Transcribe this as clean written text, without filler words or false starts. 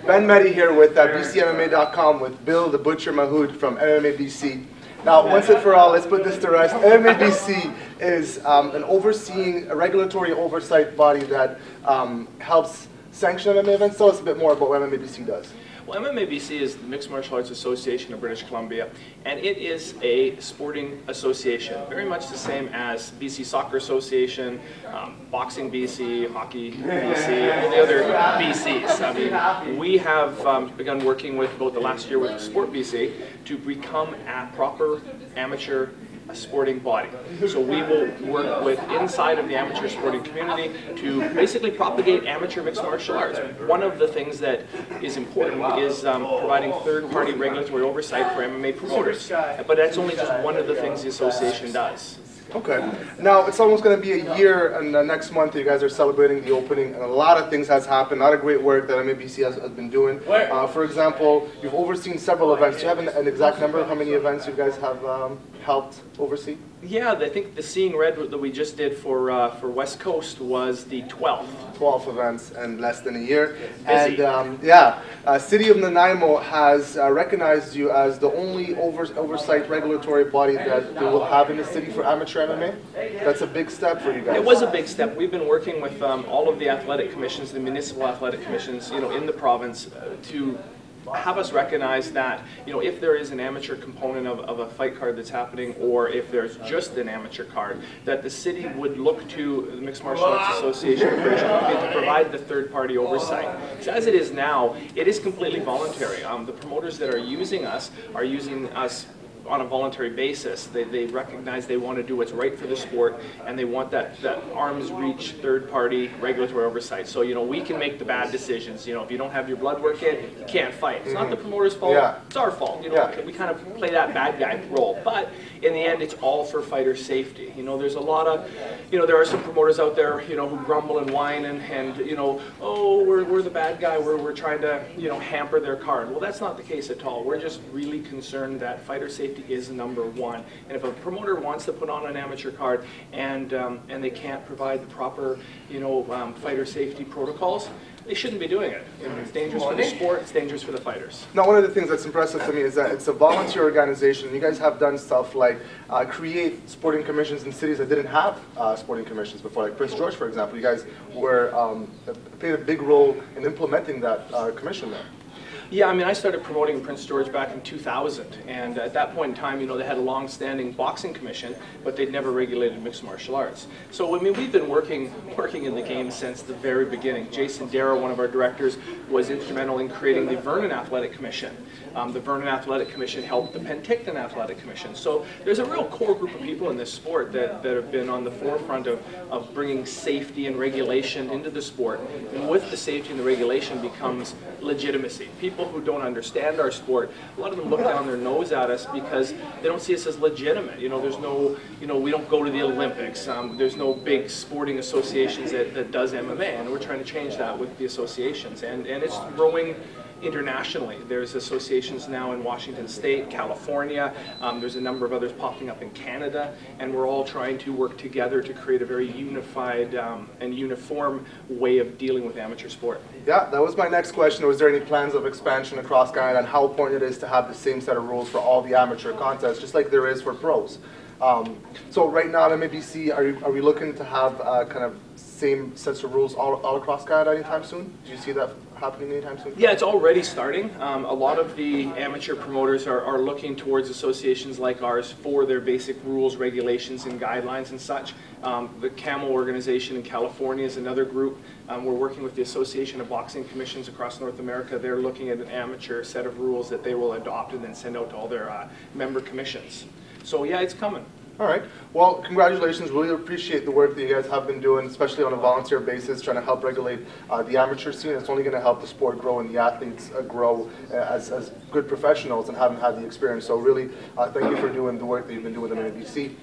Ben Meddy here with BCMMA.com with Bill the Butcher Mahood from MMA BC. Now, once and for all, let's put this to rest. MMA BC is a regulatory oversight body that helps sanction MMA events. Tell us a bit more about what MMA BC does. Well, MMA BC is the Mixed Martial Arts Association of British Columbia, and it is a sporting association, very much the same as BC Soccer Association, Boxing BC, Hockey BC, and the other BCs. I mean, we have begun working with, about the last year, with Sport BC to become a proper amateur sporting body. So we will work with inside of the amateur sporting community to basically propagate amateur mixed martial arts. One of the things that is important is providing third-party regulatory oversight for MMA promoters. But that's only just one of the things the association does. Okay. Now, it's almost going to be a year, and next month you guys are celebrating the opening, and a lot of things has happened. A lot of great work that MABC has been doing. For example, you've overseen several events. Do you have an exact number of how many events you guys have helped oversee? Yeah, I think the Seeing Red that we just did for West Coast was the 12th. 12 events in less than a year. Busy. And City of Nanaimo has recognized you as the only oversight regulatory body that they will have in the city for amateur MMA. That's a big step for you guys. It was a big step. We've been working with all of the athletic commissions, the municipal athletic commissions, in the province to have us recognize that, if there is an amateur component of a fight card that's happening, or if there's just an amateur card, that the city would look to the Mixed Martial Arts Association of British Columbia to provide the third-party oversight. So as it is now, it is completely voluntary. The promoters that are using us on a voluntary basis. They recognize they want to do what's right for the sport, and they want that arm's reach third-party regulatory oversight. So we can make the bad decisions. If you don't have your blood work in, you can't fight. It's not the promoter's fault. It's our fault. We kind of play that bad guy role. But in the end, it's all for fighter safety. There's a lot of, there are some promoters out there, who grumble and whine and oh, we're the bad guy. We're trying to, hamper their card. Well, that's not the case at all. We're just really concerned that fighter safety is number one. And if a promoter wants to put on an amateur card and they can't provide the proper, fighter safety protocols, they shouldn't be doing it. It's dangerous for the sport, it's dangerous for the fighters. Now, one of the things that's impressive to me is that it's a volunteer organization. You guys have done stuff like create sporting commissions in cities that didn't have sporting commissions before, like Prince George, for example. You guys played a big role in implementing that commission there. Yeah, I started promoting Prince George back in 2000, and at that point in time, they had a long-standing boxing commission, but they'd never regulated mixed martial arts. So, we've been working in the game since the very beginning. Jason Darrow, one of our directors, was instrumental in creating the Vernon Athletic Commission. The Vernon Athletic Commission helped the Penticton Athletic Commission. So, there's a real core group of people in this sport that have been on the forefront of bringing safety and regulation into the sport. And with the safety and the regulation becomes legitimacy. People who don't understand our sport, a lot of them look down their nose at us because they don't see us as legitimate. There's no, we don't go to the Olympics. There's no big sporting associations that does MMA, and we're trying to change that with the associations. And it's growing internationally. There's associations now in Washington State, California. There's a number of others popping up in Canada, and we're all trying to work together to create a very unified and uniform way of dealing with amateur sport. Yeah, that was my next question. Was there any plans of expansion across Canada, and how important it is to have the same set of rules for all the amateur contests, just like there is for pros? So right now at MABC, are we looking to have kind of same sets of rules all across Canada anytime soon? Do you see that happening anytime soon? Yeah, it's already starting. A lot of the amateur promoters are looking towards associations like ours for their basic rules, regulations, and guidelines and such. The CAMO organization in California is another group. We're working with the Association of Boxing Commissions across North America. They're looking at an amateur set of rules that they will adopt and then send out to all their member commissions. So yeah, it's coming. All right. Well, congratulations. Really appreciate the work that you guys have been doing, especially on a volunteer basis, trying to help regulate the amateur scene. It's only going to help the sport grow and the athletes grow as good professionals and haven't had the experience. So really, thank you for doing the work that you've been doing with MABC.